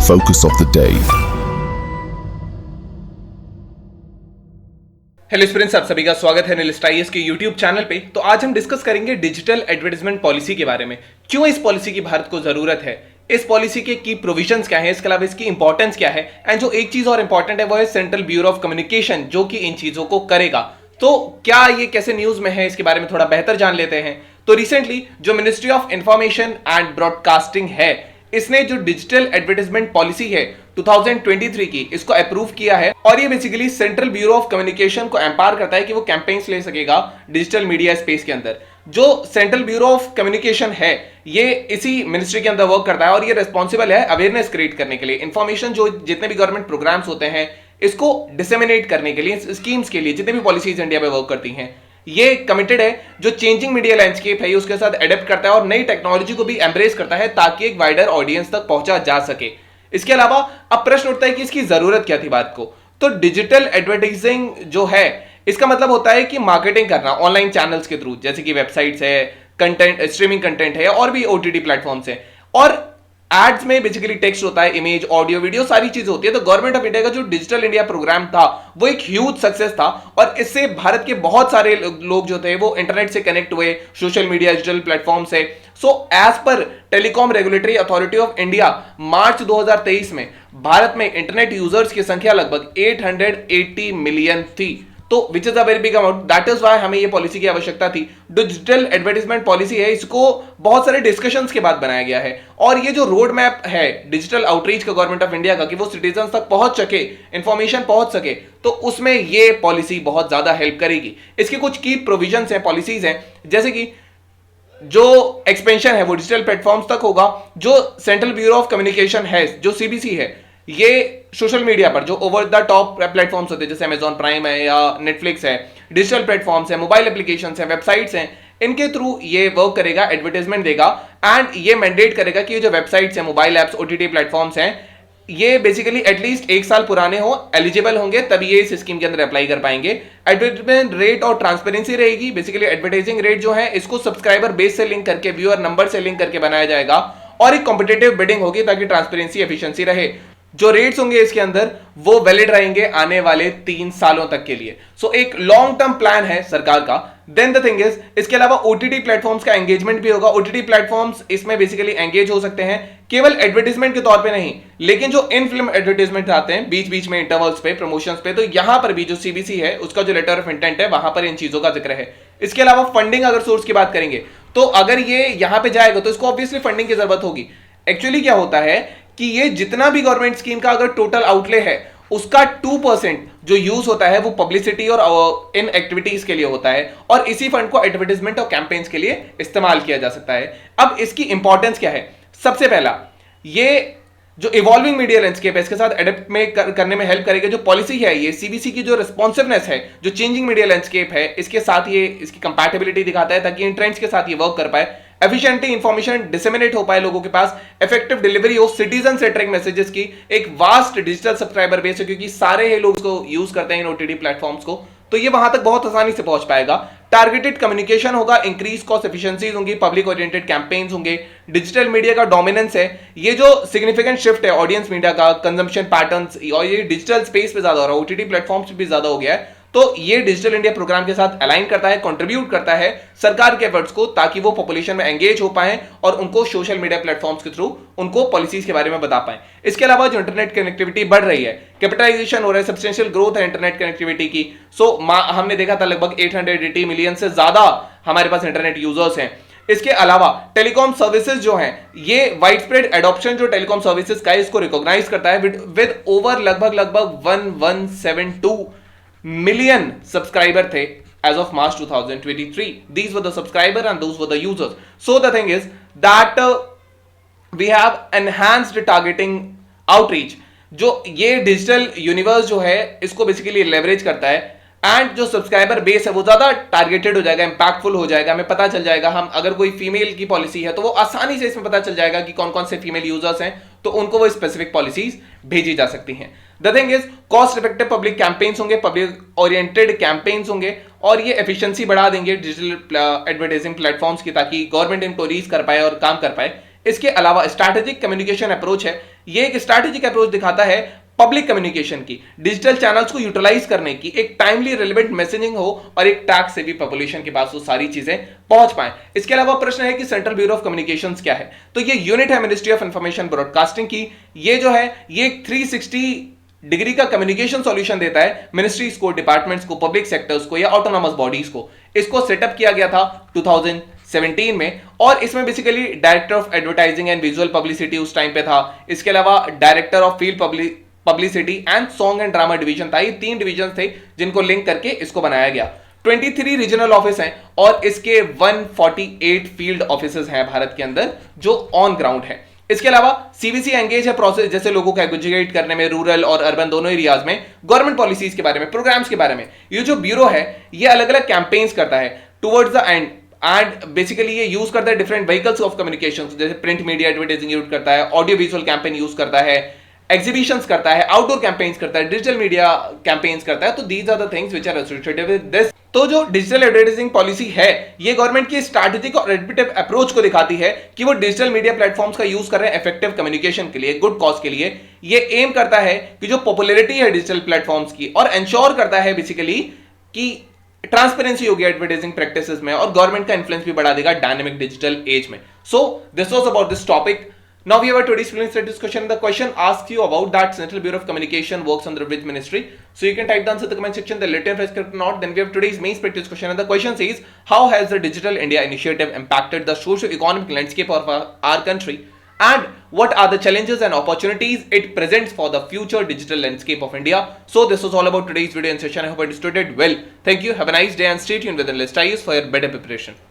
focus of the day. Hello students, आप सभी का स्वागत है एनालिस्ट आईएएस के यूट्यूब चैनल पे। तो आज हम डिस्कस करेंगे डिजिटल एडवर्टाइजमेंट पॉलिसी के बारे में। क्यों इस पॉलिसी की भारत को जरूरत है, इस पॉलिसी के की प्रोविजंस क्या है, इसके अलावा इसकी इंपॉर्टेंस क्या है, एंड जो एक चीज और इंपॉर्टेंट है वो है सेंट्रल ब्यूरो ऑफ कम्युनिकेशन, जो कि इन चीजों को करेगा। तो क्या ये कैसे न्यूज में है, इसके बारे में थोड़ा बेहतर जान लेते हैं। तो रिसेंटली जो ministry of information and broadcasting है, इसने जो डिजिटल एडवर्टाइजमेंट पॉलिसी है 2023 की, इसको अप्रूव किया है। और ये basically central bureau of communication को एम्पावर करता है कि वो कैंपेन्स ले सकेगा डिजिटल मीडिया स्पेस के अंदर। जो सेंट्रल ब्यूरो ऑफ कम्युनिकेशन है, ये इसी मिनिस्ट्री के अंदर वर्क करता है और ये रिस्पॉन्सिबल है अवेयरनेस क्रिएट करने के लिए, इंफॉर्मेशन जो जितने भी गवर्नमेंट प्रोग्राम्स होते हैं इसको डिसेमिनेट करने के लिए, स्कीम्स के लिए, जितने भी पॉलिसीज इंडिया में वर्क करती हैं। ये कमिटेड है, जो चेंजिंग मीडिया लैंडस्केप है उसके साथ एडेप्ट करता है और नई टेक्नोलॉजी को भी एम्ब्रेस करता है ताकि एक वाइडर ऑडियंस तक पहुंचा जा सके। इसके अलावा अब प्रश्न उठता है कि इसकी जरूरत क्या थी बात को। तो डिजिटल एडवर्टाइजिंग जो है, इसका मतलब होता है कि मार्केटिंग करना ऑनलाइन चैनल्स के थ्रू, जैसे कि वेबसाइट्स है, कंटेंट, स्ट्रीमिंग कंटेंट है और भी ओटीटी प्लेटफॉर्म्स है। और एड्स में बेसिकली टेक्स्ट होता है, इमेज, ऑडियो, वीडियो, सारी चीजें होती है। तो गवर्नमेंट ऑफ इंडिया का जो डिजिटल इंडिया प्रोग्राम था वो एक ह्यूज सक्सेस था और इससे भारत के बहुत सारे लोग जो थे वो इंटरनेट से कनेक्ट हुए, सोशल मीडिया, डिजिटल प्लेटफॉर्म से। सो एज पर Telecom Regulatory Authority of India, March 2023 में भारत में इंटरनेट यूजर्स की संख्या लगभग 880 मिलियन थी। तो which is a very big amount. That is why हमें ये पॉलिसी की आवश्यकता थी। डिजिटल एडवर्टाइजमेंट पॉलिसी है, इसको बहुत सारे डिस्कशंस के बाद बनाया गया है। और ये जो रोड मैप है डिजिटल आउटरीच का गवर्नमेंट ऑफ इंडिया का, कि वो सिटीजन तक पहुंच सके, इंफॉर्मेशन पहुंच सके, तो उसमें ये पॉलिसी बहुत ज्यादा हेल्प करेगी। इसके कुछ की प्रोविजंस हैं, पॉलिसीज हैं, जैसे कि जो एक्सपेंशन है वो डिजिटल प्लेटफॉर्म्स तक होगा। जो सेंट्रल ब्यूरो ऑफ कम्युनिकेशन है, जो सीबीसी है, ये सोशल मीडिया पर जो ओवर द टॉप प्लेटफॉर्म्स होते हैं, जैसे अमेजॉन प्राइम है या नेटफ्लिक्स है, डिजिटल प्लेटफॉर्म्स है, मोबाइल एप्लीकेशंस है, वेबसाइट्स हैं, इनके थ्रू ये वर्क करेगा, एडवर्टाइजमेंट देगा। एंड ये मैंडेट करेगा कि ये जो वेबसाइट्स हैं, मोबाइल एप्स, ओटीटी प्लेटफॉर्म्स हैं, ये बेसिकली एटलीस्ट 1 साल पुराने हो, एलिजिबल होंगे, तभी ये इस स्कीम के अंदर अप्लाई कर पाएंगे। एडवर्टाइजमेंट रेट और ट्रांसपेरेंसी रहेगी। बेसिकली एडवर्टाइजिंग रेट जो है, इसको सब्सक्राइबर बेस से लिंक करके, व्यूअर नंबर से लिंक करके बनाया जाएगा और एक कॉम्पिटिटिव बिडिंग होगी ताकि ट्रांसपेरेंसी, एफिशिएंसी रहे। जो रेट्स होंगे इसके अंदर वो वैलिड रहेंगे आने वाले 3 सालों तक के लिए। सो एक लॉन्ग टर्म प्लान है सरकार का। देन द थिंग इज, इसके अलावा ओटीटी प्लेटफॉर्म्स का एंगेजमेंट भी होगा। ओटीटी प्लेटफॉर्म्स इसमें बेसिकली एंगेज हो सकते हैं, केवल एडवर्टाइजमेंट के तौर पे नहीं, लेकिन जो इन फिल्म एडवर्टाइजमेंट आते हैं बीच बीच में, इंटरवल्स पे, प्रमोशंस पे, तो यहां पर भी जो सीबीसी है उसका जो लेटर ऑफ इंटेंट है, वहां पर इन चीजों का जिक्र है। इसके अलावा फंडिंग अगर सोर्स की बात करेंगे, तो अगर ये यहां पे जाएगा तो इसको ऑब्वियसली फंडिंग की जरूरत होगी। एक्चुअली क्या होता है कि ये जितना भी गवर्नमेंट स्कीम का अगर टोटल आउटले है, उसका 2% जो यूज होता है वो पब्लिसिटी और इन एक्टिविटीज के लिए होता है, और इसी फंड को एडवर्टाइजमेंट और कैंपेन्स के लिए इस्तेमाल किया जा सकता है। अब इसकी इंपॉर्टेंस क्या है? सबसे पहला, ये जो इवॉल्विंग मीडिया लैंडस्केप है, इसके साथ एडेप्ट में करने में हेल्प करेगा। जो पॉलिसी है, ये सीबीसी की जो रिस्पॉन्सिवनेस है, जो चेंजिंग मीडिया लैंडस्केप है, इसके साथ ये इसकी कंपैटिबिलिटी दिखाता है ताकि इन ट्रेंड्स के साथ ये वर्क कर पाए, एफिशिएंटली इंफॉर्मेशन डिसेमिनेट हो पाए लोगों के पास, इफेक्टिव डिलीवरी हो सिटीजन सेंट्रिक मैसेजेस की, एक वास्ट डिजिटल सब्सक्राइबर बेस है क्योंकि सारे ही लोग इसको यूज करते हैं इन ओटीटी प्लेटफॉर्म्स को, तो ये वहां तक बहुत आसानी से पहुंच पाएगा। टारगेटेड कम्युनिकेशन होगा, इंक्रीज कॉस्ट एफिशिएंसीज होंगी, पब्लिक ओरिएंटेड कैंपेन्स होंगे, डिजिटल मीडिया का डोमिनेंस है, ये जो सिग्निफिकेंट शिफ्ट है ऑडियंस मीडिया का, कंजम्पशन पैटर्न्स, और ये डिजिटल स्पेस पे ज्यादा हो रहा है, ओटीटी प्लेटफॉर्म्स पे भी ज्यादा हो गया है। तो ये डिजिटल इंडिया प्रोग्राम के साथ अलाइन करता है, कंट्रीब्यूट करता है सरकार के एफर्ट्स को, ताकि वो पॉपुलेशन में एंगेज हो पाए और उनको सोशल मीडिया प्लेटफॉर्म्स के थ्रू उनको पॉलिसीज के बारे में बता पाए। इसके अलावा जो इंटरनेट कनेक्टिविटी बढ़ रही है, कैपिटलाइजेशन हो रहा है, सब्सटेंशियल ग्रोथ है इंटरनेट कनेक्टिविटी की। सो हमने देखा था लगभग 880 मिलियन से ज्यादा हमारे पास इंटरनेट यूजर्स हैं। इसके अलावा टेलीकॉम सर्विसेज जो हैं, ये वाइड स्प्रेड एडॉप्शन जो टेलीकॉम सर्विसेज का है, इसको रिकॉग्नाइज करता है विद ओवर लगभग 1172 मिलियन सब्सक्राइबर थे as of March 2023. These were the subscriber and those were the users. So the thing is that we have enhanced targeting outreach. जो ये डिजिटल यूनिवर्स जो है इसको बेसिकली लेवरेज करता है, एंड जो सब्सक्राइबर बेस है वो ज्यादा टारगेटेड हो जाएगा, इंपैक्टफुल हो जाएगा। हमें पता चल जाएगा, हम अगर कोई फीमेल की पॉलिसी है तो वो आसानी से इसमें पता चल जाएगा कि कौन कौन से फीमेल यूजर्स हैं, तो उनको वो स्पेसिफिक पॉलिसीज भेजी जा सकती हैं। The thing is, cost effective public campaigns होंगे, पब्लिक ओरिएंटेड कैंपेन्स होंगे, और ये एफिशिएंसी बढ़ा देंगे डिजिटल एडवर्टाइजिंग प्लेटफॉर्म्स की, ताकि गवर्नमेंट इनको रीच कर पाए और काम कर पाए। इसके अलावा स्ट्रैटेजिक कम्युनिकेशन अप्रोच है, ये एक स्ट्रैटेजिक अप्रोच दिखाता है पब्लिक कम्युनिकेशन की, डिजिटल चैनल्स को यूटिलाइज करने की, एक टाइमली रिलेवेंट मैसेजिंग हो और एक टैग से भी पॉपुलेशन के पास वो सारी चीजें पहुंच पाए। इसके अलावा प्रश्न है कि सेंट्रल ब्यूरो ऑफ कम्युनिकेशंस क्या है, तो ये यूनिट है मिनिस्ट्री ऑफ इंफॉर्मेशन ब्रॉडकास्टिंग की। ये जो है ये 360 डिग्री का कम्युनिकेशन सॉल्यूशन देता है मिनिस्ट्रीज को, डिपार्टमेंट्स को, पब्लिक सेक्टर्स को या ऑटोनॉमस बॉडीज को। इसको सेटअप किया गया था 2017 में और इसमें basically director of advertising and visual publicity उस टाइम पे था। इसके अलावा director of field publicity and song and drama division था। ये 3 डिवीजन थे जिनको लिंक करके इसको बनाया गया। 23 रीजनल ऑफिस हैं और इसके 148 फील्ड ऑफिसेज हैं भारत के अंदर जो ऑन ग्राउंड है। इसके अलावा सीबीसी एंगेज है प्रोसेस जैसे लोगों को एजुकेट करने में, रूरल और अर्बन दोनों एरियाज में, गवर्नमेंट पॉलिसीज के बारे में, प्रोग्राम्स के बारे में। ये जो ब्यूरो है ये अलग अलग कैंपेन्स करता है टुवर्ड्स द एंड बेसिकली ये यूज करता है डिफरेंट व्हीकल्स ऑफ कम्युनिकेशन, जैसे प्रिंट मीडिया एडवर्टाइजिंग यूज करता है, ऑडियो विजुअल कैंपेन यूज करता है, एग्जीबिशंस करता है, आउटडोर कैंपेन्स करता है, डिजिटल मीडिया कैंपेन्स करता है। तो these are the things which are associated with this. तो जो डिजिटल एडवर्टाइजिंग पॉलिसी है ये गवर्नमेंट की स्ट्रैटेजिक और एडवर्टाइजिंग अप्रोच को दिखाती है कि वो डिजिटल मीडिया प्लेटफॉर्म्स का यूज कर रहे हैं इफेक्टिव कम्युनिकेशन के लिए, गुड कॉज के लिए। ये एम करता है कि जो पॉपुलैरिटी है डिजिटल प्लेटफॉर्म्स की और एंश्योर करता है बेसिकली कि ट्रांसपेरेंसी होगी एडवर्टाइजिंग प्रैक्टिसेस में और गवर्नमेंट का इन्फ्लुएंस भी बढ़ा देगा डायनेमिक डिजिटल एज में। So this was about this topic. Now we have a today's film studies question. The question asks you about that Central Bureau of Communication works under which ministry. So you can type the answer in the comment section. The later if I script or not. Then we have today's main practice question, and the question says, how has the Digital India initiative impacted the socio-economic landscape of our country, and what are the challenges and opportunities it presents for the future digital landscape of India? So this was all about today's video and session. I hope I understood it well. Thank you. Have a nice day and stay tuned with the list I use for your better preparation.